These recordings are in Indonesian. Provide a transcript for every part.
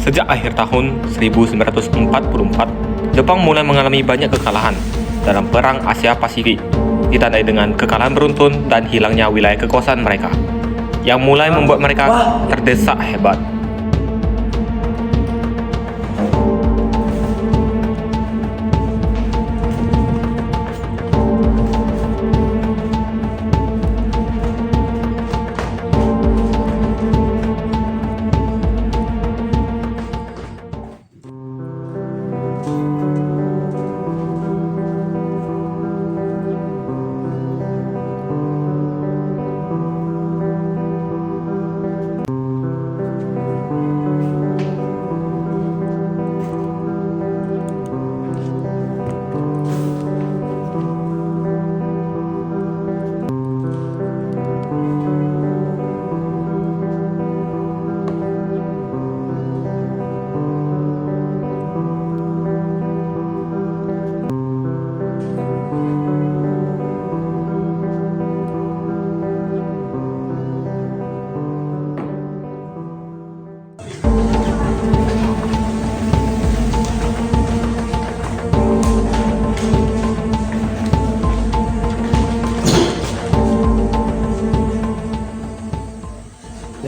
Sejak akhir tahun 1944, Jepang mulai mengalami banyak kekalahan dalam Perang Asia Pasifik, ditandai dengan kekalahan beruntun dan hilangnya wilayah kekuasaan mereka, yang mulai membuat mereka terdesak hebat.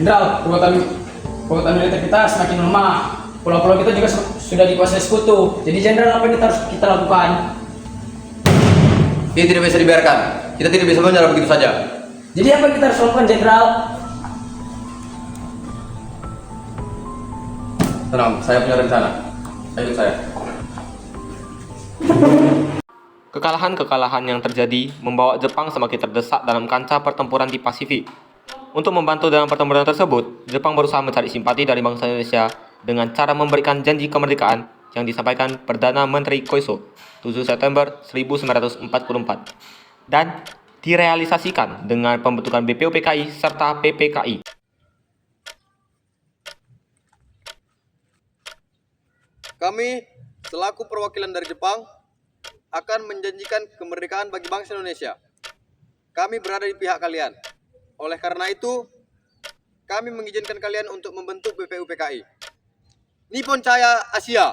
Jenderal, kekuatan militer kita semakin lemah. Pulau-pulau kita juga sudah dikuasai sekutu. Jadi jenderal, apa yang kita lakukan? Ini tidak bisa dibiarkan. Kita tidak bisa menyerah begitu saja. Jadi apa yang kita harus lakukan, jenderal? Tenang, saya punya rencana. Ikut saya. Kekalahan-kekalahan yang terjadi membawa Jepang semakin terdesak dalam kancah pertempuran di Pasifik. Untuk membantu dalam pertempuran tersebut, Jepang berusaha mencari simpati dari bangsa Indonesia dengan cara memberikan janji kemerdekaan yang disampaikan Perdana Menteri Koiso 7 September 1944 dan direalisasikan dengan pembentukan BPUPKI serta PPKI. Kami, selaku perwakilan dari Jepang, akan menjanjikan kemerdekaan bagi bangsa Indonesia. Kami berada di pihak kalian. Oleh karena itu, kami mengizinkan kalian untuk membentuk BPUPKI. Nippon Cahaya Asia.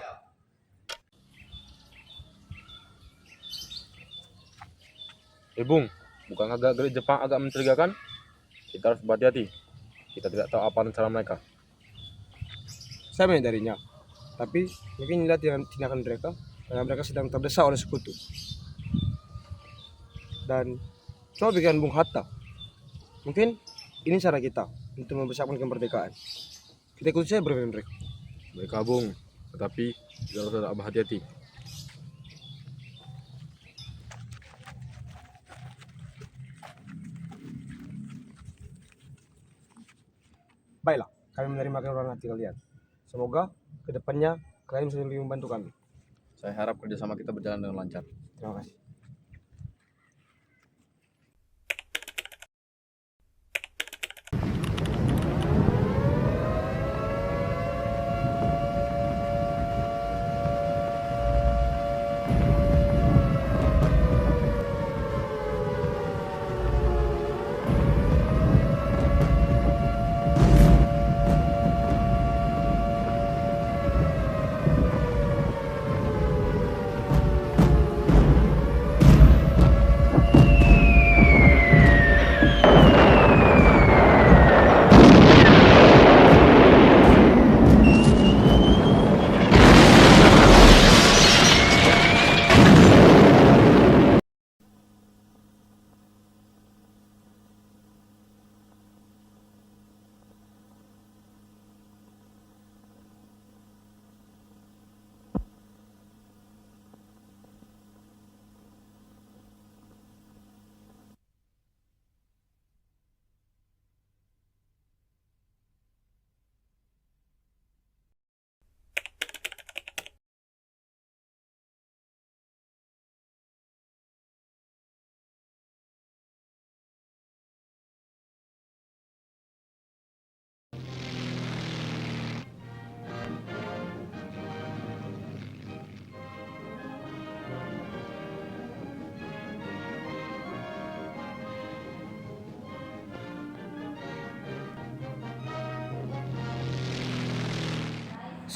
Bung, bukan agak Jepang agak mencurigakan? Kita harus berhati-hati. Kita tidak tahu apa rencana mereka. Saya menyadarinya, tapi mungkin lihat tindakan mereka karena mereka sedang terdesak oleh sekutu. Dan coba pikirkan Bung Hatta, mungkin ini cara kita untuk mempersiapkan kemerdekaan. Kita ikut saja bermain mereka. Mereka Bung, tetapi kita harus tetap berhati-hati. Baiklah, kami menerima keluaran hati kalian. Semoga kedepannya kalian bisa lebih membantu kami. Saya harap kerjasama kita berjalan dengan lancar. Terima kasih.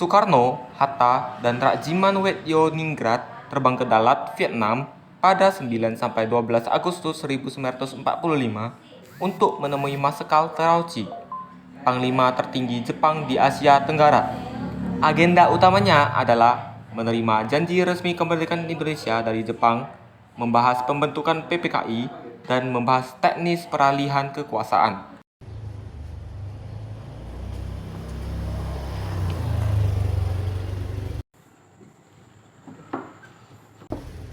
Soekarno, Hatta, dan Rajiman Wetjoningrat terbang ke Dalat, Vietnam pada 9 sampai 12 Agustus 1945 untuk menemui Marsekal Terauchi, Panglima tertinggi Jepang di Asia Tenggara. Agenda utamanya adalah menerima janji resmi kemerdekaan Indonesia dari Jepang, membahas pembentukan PPKI, dan membahas teknis peralihan kekuasaan.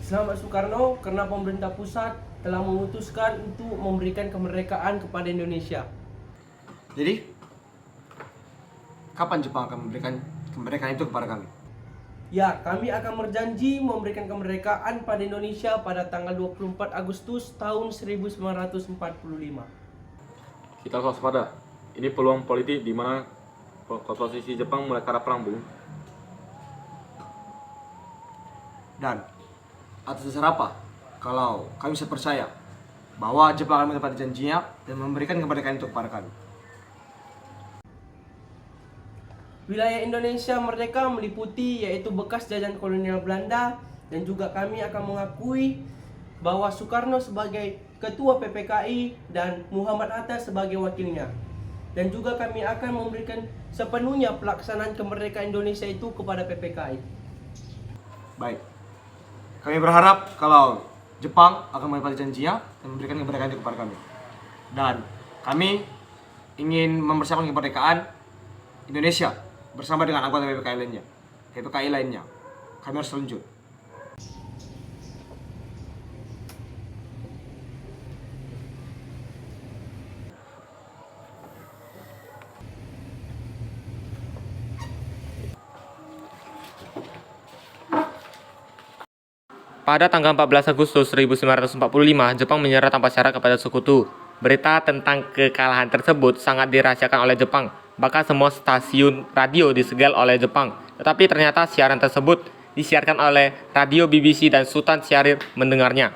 Selamat Soekarno, karena pemerintah pusat telah memutuskan untuk memberikan kemerdekaan kepada Indonesia. Jadi, kapan Jepang akan memberikan kemerdekaan itu kepada kami? Ya, kami akan berjanji memberikan kemerdekaan pada Indonesia pada tanggal 24 Agustus tahun 1945. Kita harus waspada. Ini peluang politik di mana posisi Jepang mulai ke arah perang, Bung. Dan atas dasar apa kalau kami bisa percaya bahwa Jepang akan menepati janjinya dan memberikan kemerdekaan itu kepada kami? Wilayah Indonesia merdeka meliputi yaitu bekas jajahan kolonial Belanda, dan juga kami akan mengakui bahwa Soekarno sebagai ketua PPKI dan Muhammad Hatta sebagai wakilnya. Dan juga kami akan memberikan sepenuhnya pelaksanaan kemerdekaan Indonesia itu kepada PPKI. Baik. Kami berharap kalau Jepang akan menepati janjinya dan memberikan kemerdekaan itu kepada kami. Dan kami ingin mempersiapkan kemerdekaan Indonesia bersama dengan anggota PPKI lainnya. Kami harus selanjut. Pada tanggal 14 Agustus 1945, Jepang menyerah tanpa syarat kepada Sekutu. Berita tentang kekalahan tersebut sangat dirahasiakan oleh Jepang, bahkan semua stasiun radio disegel oleh Jepang. Tetapi ternyata siaran tersebut disiarkan oleh radio BBC dan Sultan Syahrir mendengarnya.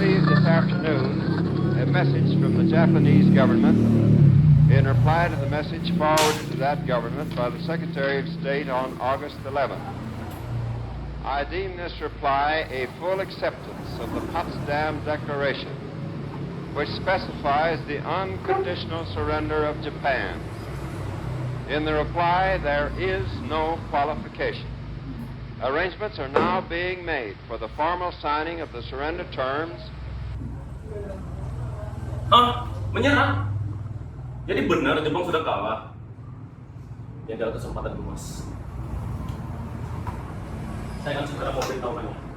Received this afternoon a message from the Japanese government in reply to the message forwarded to that government by the Secretary of State on August 11th. I deem this reply a full acceptance of the Potsdam Declaration, which specifies the unconditional surrender of Japan. In the reply, there is no qualification. Arrangements are now being made for the formal signing of the surrender terms. Hah? Menyerah? Jadi benar Jepang sudah kalah? Ya adalah kesempatan emas. Saya akan segera memberitahukannya.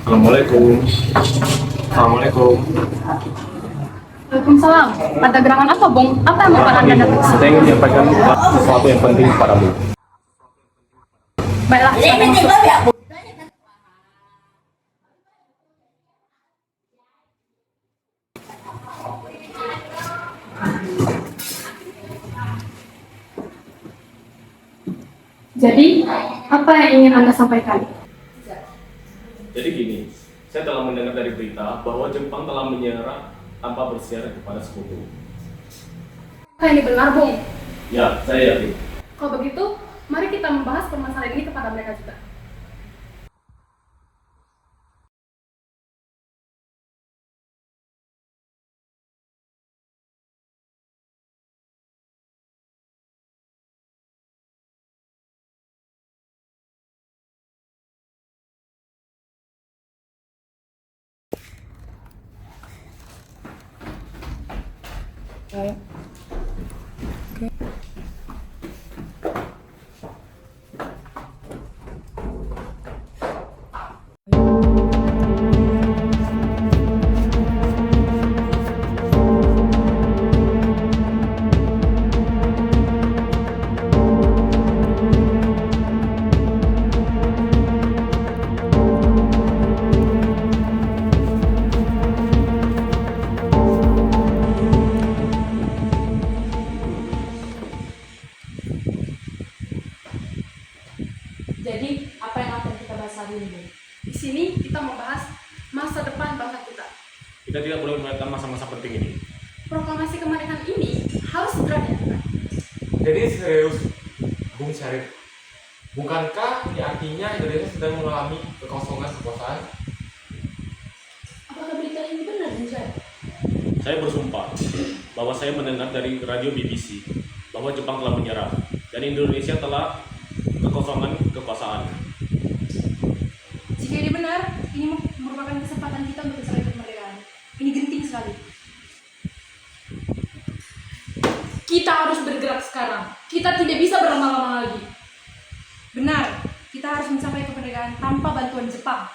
Assalamualaikum. Assalamualaikum. Waalaikumsalam. Ada gerangan apa, Bung? Apa yang Bapak Anda dapat? Saya ingin menyampaikan sesuatu yang penting kepadamu. Baiklah, silakan masuk. Jadi, apa yang ingin Anda sampaikan? Jadi gini, saya telah mendengar dari berita bahwa Jepang telah menyerah tanpa bersyarat kepada sekutu. Apa ini benar, Bung? Ya, saya yakin. Kalau begitu, mari kita membahas permasalahan ini kepada mereka juga. Jadi, apa yang akan kita bahas hari ini? Di sini kita membahas masa depan bangsa kita. Kita tidak boleh melewatkan masa-masa penting ini. Proklamasi kemerdekaan ini harus segera dilakukan. Jadi serius, Bung Syarif, bukankah ini artinya Indonesia sedang mengalami kekosongan kekuasaan? Apakah berita ini benar, Bung Syarif? Saya bersumpah bahwa saya mendengar dari radio BBC bahwa Jepang telah menyerah dan Indonesia telah kekosongan kekuasaan. Jika ini benar, ini merupakan kesempatan kita untuk mencari kemerdekaan. Ini genting sekali. Kita harus bergerak sekarang. Kita tidak bisa berlama-lama lagi. Benar, kita harus mencapai kemerdekaan tanpa bantuan Jepang.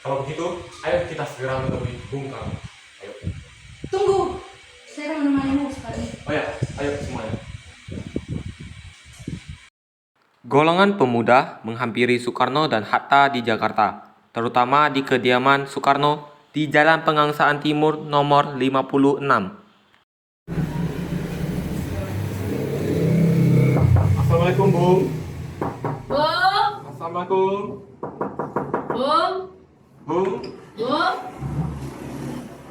Kalau begitu, ayo kita segera menemui Bung Karno. Ayo. Tunggu, saya akan menemanimu sekali. Oh ya, ayo semuanya. Golongan pemuda menghampiri Soekarno dan Hatta di Jakarta, terutama di kediaman Soekarno di Jalan Pengangsaan Timur nomor 56. Assalamualaikum, Bung. Bung, Assalamualaikum, Bung, Bung. Bung.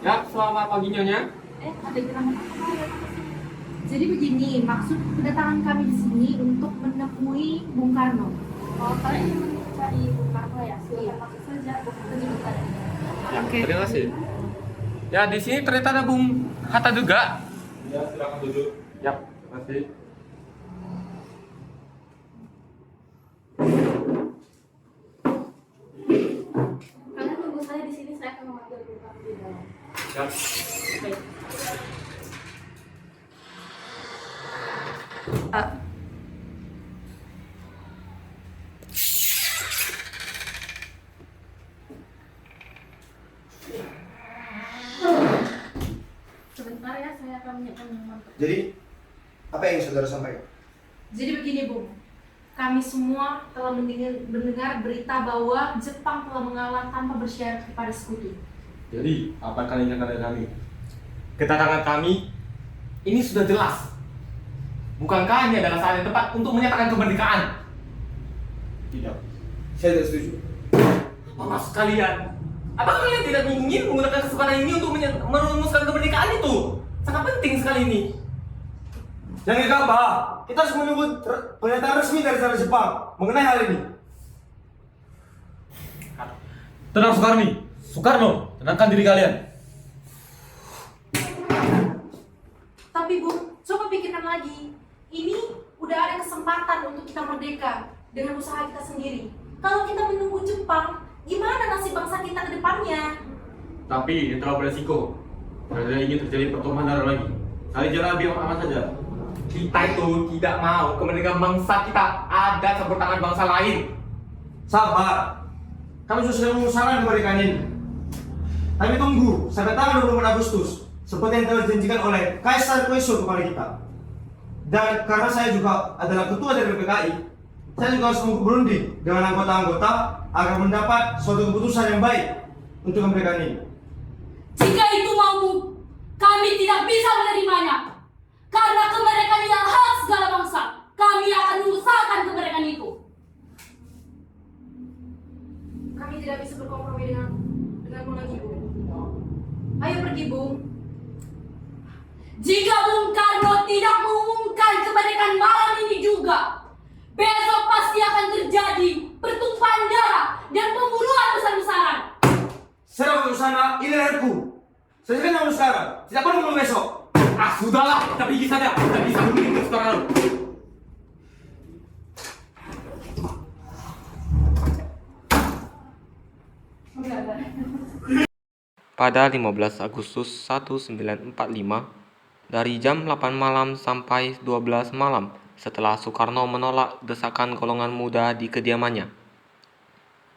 Ya, selamat pagi Nyonya. Ada gerangan apa ya? Jadi begini, maksud kedatangan kami di sini untuk menemui Bung Karno. Oh, kalian ingin mencari Bung Karno ya? Iya. Maksud saja, bukan juga. Oke. Terima kasih. Ya, di sini ternyata ada Bung Hatta juga. Ya, silakan duduk. Ya, terima kasih. Kalian tunggu saya di sini, saya akan memanggil Bung Karno di dalam. Ya. Baik. Sebentar ya, saya akan menyiapkan minuman. Jadi, apa yang saudara sampaikan? Jadi begini, Bung. Kami semua telah mendengar berita bahwa Jepang telah mengalah tanpa bersyarat kepada sekutu. Jadi, apa yang kalian inginkan dari kami? Kedatangan kami ini sudah jelas. Bukankah ini adalah saat yang tepat untuk menyatakan kemerdekaan? Tidak. Saya tidak setuju. Apa maksud kalian? Apakah kalian tidak ingin menggunakan kesempatan ini untuk merumuskan kemerdekaan itu? Sangat penting sekali ini. Jangan gegabah. Kita harus menunggu pernyataan resmi dari negara Jepang mengenai hal ini. Tenang Soekarno, tenangkan diri kalian. Tapi Bung, coba pikirkan lagi. Ini udah ada kesempatan untuk kita merdeka dengan usaha kita sendiri. Kalau kita menunggu Jepang, gimana nasib bangsa kita ke depannya? Tapi ini terlalu beresiko. Karena ingin terjadi pertumpahan darah lagi. Cari jalan lebih aman saja. Kita itu tidak mau kemerdekaan bangsa kita ada campur tangan bangsa lain. Sabar. Kami sudah mengusahakan kemerdekaan ini. Kami tunggu sampai tanggal 24 Agustus seperti yang telah dijanjikan oleh Kaisar Koiso kepada kita. Dan karena saya juga adalah ketua dari PPKI, saya juga harus berunding dengan anggota-anggota agar mendapat suatu keputusan yang baik untuk kemerdekaan ini. Jika itu mau, kami tidak bisa menerimanya. Karena kemerdekaan adalah hak segala bangsa. Kami akan mengusahakan kemerdekaan itu. Kami tidak bisa berkompromi denganmu lagi, Bung. Ayo pergi, Bung. Jika Bung Karno tidak mengumumkan kemerdekaan malam ini juga, besok pasti akan terjadi pertumpahan darah dan pembunuhan besar-besaran. Saya mau ke sana, ini leherku. Saya kan mau sekarang, tidak perlu menunggu besok. Ah, sudahlah, kita pergi saja. Kita bisa begitu sekarang. Pada 15 Agustus 1945, dari jam 8 malam sampai 12 malam setelah Soekarno menolak desakan golongan muda di kediamannya.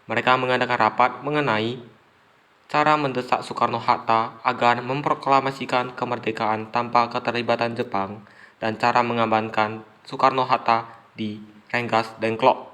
Mereka mengadakan rapat mengenai cara mendesak Soekarno-Hatta agar memproklamasikan kemerdekaan tanpa keterlibatan Jepang dan cara mengamankan Soekarno-Hatta di Rengas Dengklok.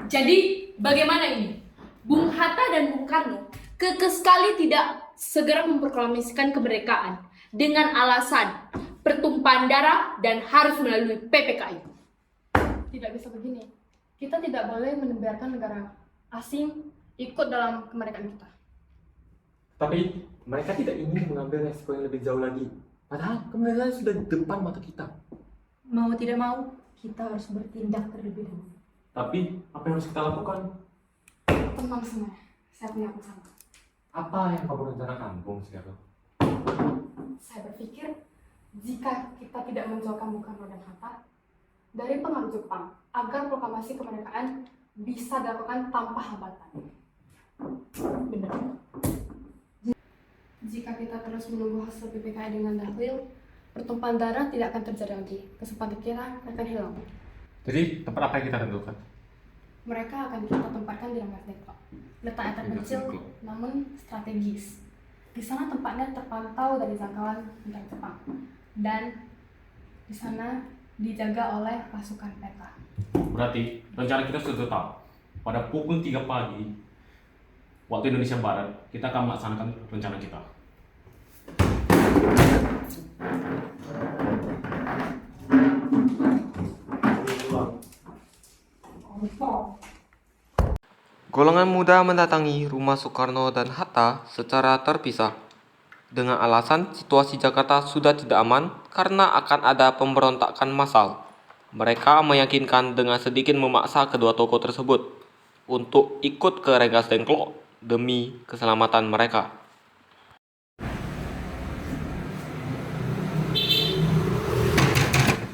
Jadi, bagaimana ini? Bung Hatta dan Bung Karno kekeh sekali tidak segera memproklamasikan kemerdekaan dengan alasan pertumpahan darah dan harus melalui PPKI. Tidak bisa begini. Kita tidak boleh membiarkan negara asing ikut dalam kemerdekaan kita. Tapi mereka tidak ingin mengambil resiko yang lebih jauh lagi. Padahal kemerdekaan sudah di depan mata kita. Mau tidak mau, kita harus bertindak terlebih dahulu. Tapi apa yang harus kita lakukan? Tenang semua, saya punya pesan. Apa yang kamu rencanakan, Bung Sekarno? Saya berpikir, jika kita tidak menjauhkan Bung Karno dan Hatta dari pengaruh Jepang, agar proklamasi kemerdekaan bisa dilakukan tanpa hambatan. Benar. Jika kita terus menunggu hasil PPKI dengan dahil, pertumpahan darah tidak akan terjadi lagi. Kesempatan kita akan hilang. Jadi tempat apa yang kita tentukan? Mereka akan kita tempatkan di Rengas Dengklok. Letaknya terpencil, namun strategis. Di sana tempatnya terpantau dari jangkauan tentara Jepang. Dan di sana dijaga oleh pasukan peta. Berarti rencana kita sudah tetap. Pada pukul 3 pagi waktu Indonesia Barat, kita akan melaksanakan rencana kita. Golongan muda mendatangi rumah Soekarno dan Hatta secara terpisah dengan alasan situasi Jakarta sudah tidak aman karena akan ada pemberontakan massal. Mereka meyakinkan dengan sedikit memaksa kedua tokoh tersebut untuk ikut ke Rengas Dengklok demi keselamatan mereka.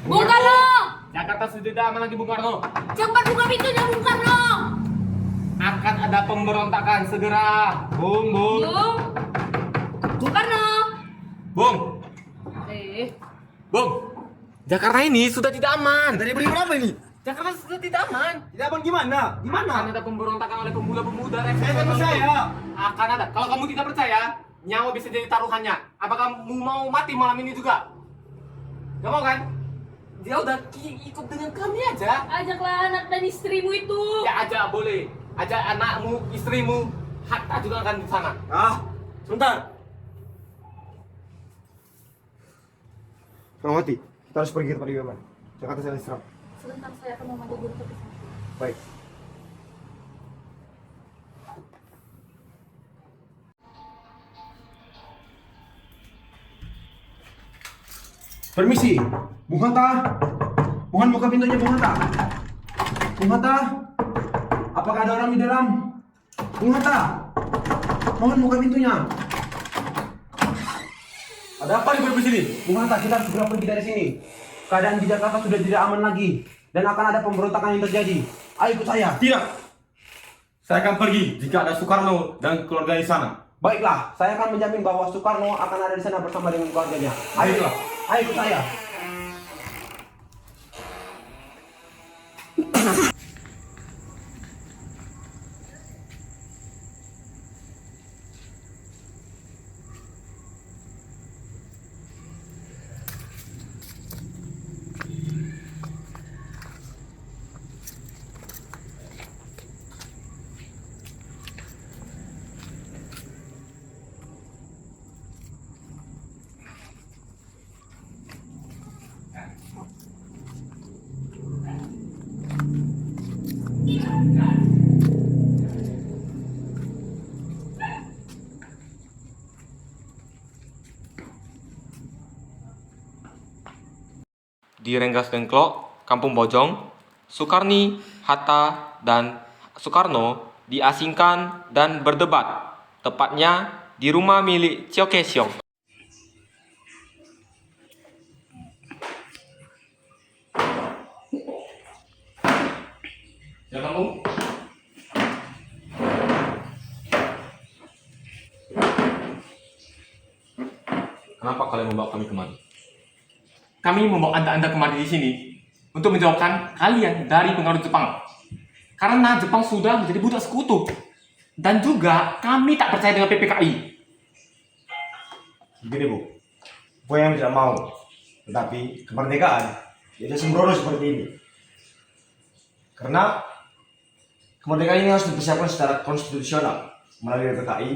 Bung Karno! Jakarta sudah tidak aman lagi, Bung Karno. Cepat buka pintunya, Bung Karno! Akan ada pemberontakan segera. Bung. Bung Karno! Bung. Bung. Jakarta ini sudah tidak aman. Dari beri berapa ini? Jakarta sudah tidak aman. Tidak aman gimana? Akan ada pemberontakan oleh pemuda-pemuda. Saya tak percaya. Akan ada. Kalau kamu tidak percaya, nyawa bisa jadi taruhannya. Apakah kamu mau mati malam ini juga? Gak mau kan? Ya udah, ikut dengan kami aja. Ajaklah anak dan istrimu itu. Ya ajak boleh. Ajak anakmu, istrimu, Hatta juga akan di sana. Sebentar. Rahmati, kita harus pergi ke tempat Yaman. Jakarta saya diserang. Sebentar, saya akan memanggil guru terpisah. Baik. Permisi, Bung Hatta. Mohon buka pintunya, Bung Hatta. Bung Hatta, apakah ada orang di dalam? Bung Hatta, mohon buka pintunya. Ada apa di sini? Bung Hatta, kita harus segera pergi dari sini. Keadaan di Jakarta sudah tidak aman lagi dan akan ada pemberontakan yang terjadi. Ayo ikut saya. Tidak. Saya akan pergi jika ada Soekarno dan keluarga di sana. Baiklah, saya akan menjamin bahwa Soekarno akan ada di sana bersama dengan keluarganya. Ayolah, ayo ikut saya. Di Rengas Dengklok, Kampung Bojong, Soekarni, Hatta, dan Soekarno diasingkan dan berdebat, tepatnya di rumah milik Cheo Kye Siong. Jangan Bung. Kenapa kalian membawa kami kemari? Kami membawa Anda kemari di sini untuk menjauhkan kalian dari pengaruh Jepang. Karena Jepang sudah menjadi budak sekutu. Dan juga kami tak percaya dengan PPKI. Begini Bu, gue yang tidak mau, tetapi kemerdekaan tidak sembrono seperti ini. Karena kemerdekaan ini harus dipersiapkan secara konstitusional melalui PPKI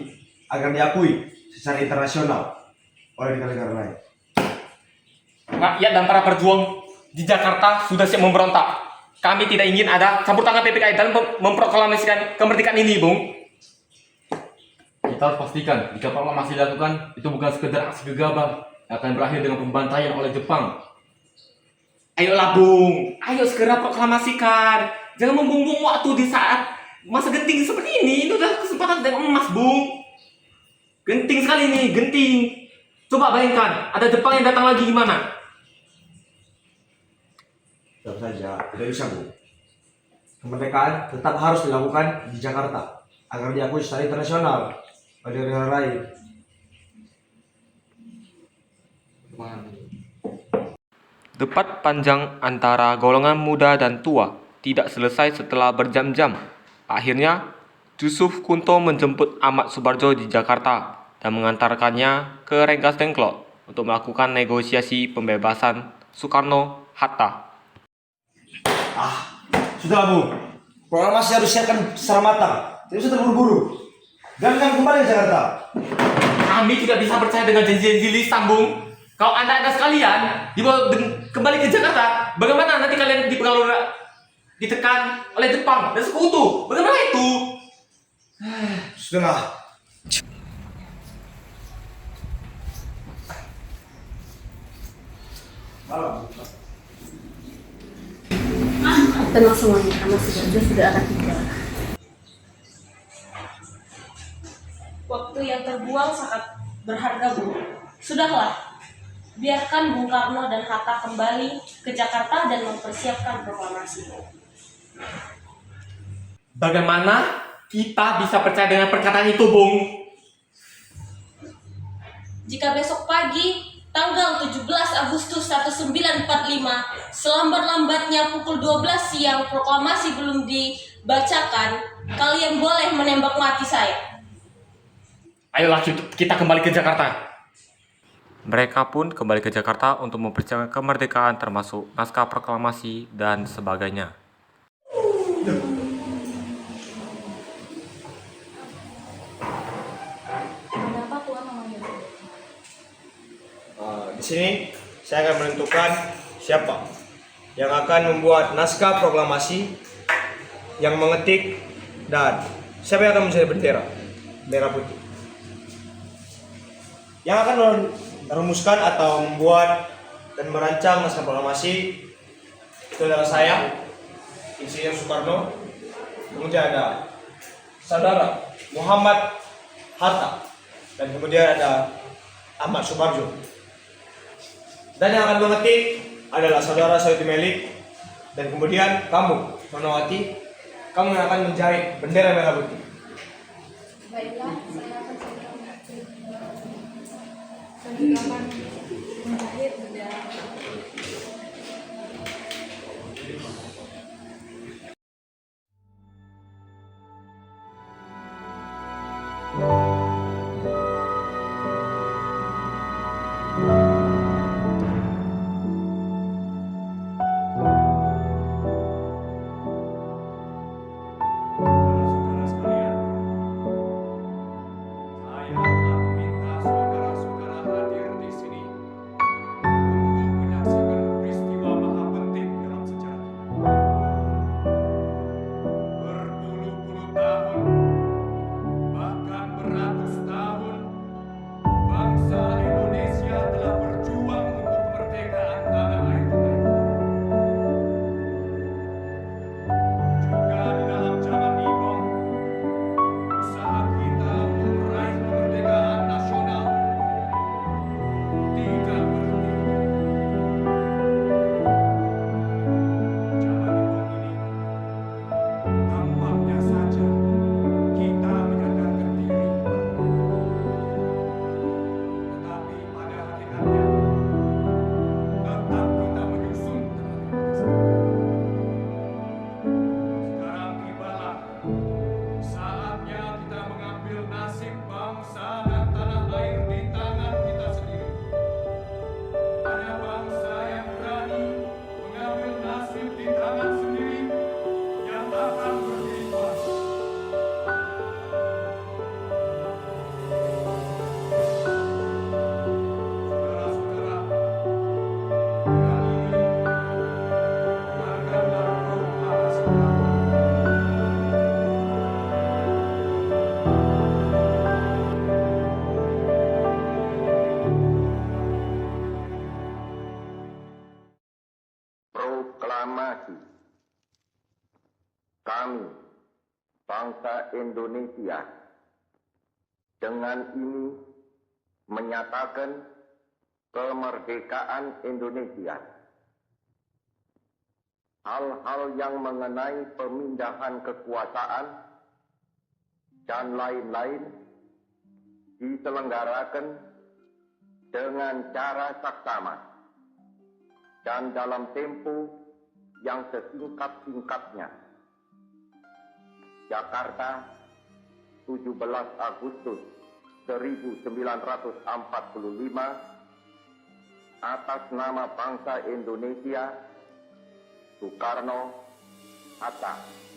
agar diakui secara internasional oleh negara-negara lain. Rakyat dan para perjuang di Jakarta sudah siap memberontak. Kami tidak ingin ada campur tangan PPKI dalam memproklamasikan kemerdekaan ini, Bung. Kita harus pastikan jika proklamasi dilakukan itu bukan sekedar aksi gegabah yang akan berakhir dengan pembantaian oleh Jepang. Ayolah, Bung. Ayo segera proklamasikan. Jangan membuang waktu di saat masa genting seperti ini. Itu adalah kesempatan yang emas, Bung. Genting sekali nih, genting. Coba bayangkan, ada Jepang yang datang lagi gimana? Tentu saja, tidak bisa Bu. Kemerdekaan tetap harus dilakukan di Jakarta agar diakui secara internasional oleh negara lain. Debat panjang antara golongan muda dan tua tidak selesai setelah berjam-jam. Akhirnya, Yusuf Kunto menjemput Ahmad Subarjo di Jakarta dan mengantarkannya ke Rengas Dengklok untuk melakukan negosiasi pembebasan Soekarno-Hatta. Sudah Bu, proklamasi harus siapkan secara matang, tidak usah terburu-buru. Dan kami kembali ke Jakarta. Kami tidak bisa percaya dengan janji-janji lisan, Bung. Kalau Anda sekalian dibawa kembali ke Jakarta, bagaimana nanti kalian dipengaruhi, ditekan oleh Jepang dan sekutu? Bagaimana itu? Sudahlah. Tenang semuanya, karena sudah akan tiba. Waktu yang terbuang sangat berharga, Bu. Sudahlah, biarkan Bung Karno dan Hatta kembali ke Jakarta dan mempersiapkan proklamasi. Bagaimana kita bisa percaya dengan perkataan itu, Bung? Jika besok pagi, tanggal 17 Agustus 1945, selambat-lambatnya pukul 12 siang proklamasi belum dibacakan, kalian boleh menembak mati saya. Ayolah kita kembali ke Jakarta. Mereka pun kembali ke Jakarta untuk mempersiapkan kemerdekaan termasuk naskah proklamasi dan sebagainya. Kenapa Tuhan memanggil? Di sini saya akan menentukan siapa yang akan membuat naskah proklamasi, yang mengetik, dan siapa yang akan menjadi bendera merah putih. Yang akan merumuskan atau membuat dan merancang naskah proklamasi itu adalah saya, Insinyur Soekarno. Kemudian ada saudara Muhammad Hatta, dan kemudian ada Ahmad Subarjo. Dan yang akan mengetik adalah saudara Sayuti Melik, dan kemudian kamu, Nonowati, kamu yang akan menjahit bendera merah putih. Baiklah, saya akan segera menjahit bendera. Saya telah meminta saudara-saudara hadir di sini untuk menyaksikan bangsa Indonesia dengan ini menyatakan kemerdekaan Indonesia. Hal-hal yang mengenai pemindahan kekuasaan dan lain-lain diselenggarakan dengan cara saksama dan dalam tempo yang sesingkat-singkatnya. Jakarta, 17 Agustus 1945, atas nama bangsa Indonesia, Soekarno, Hatta.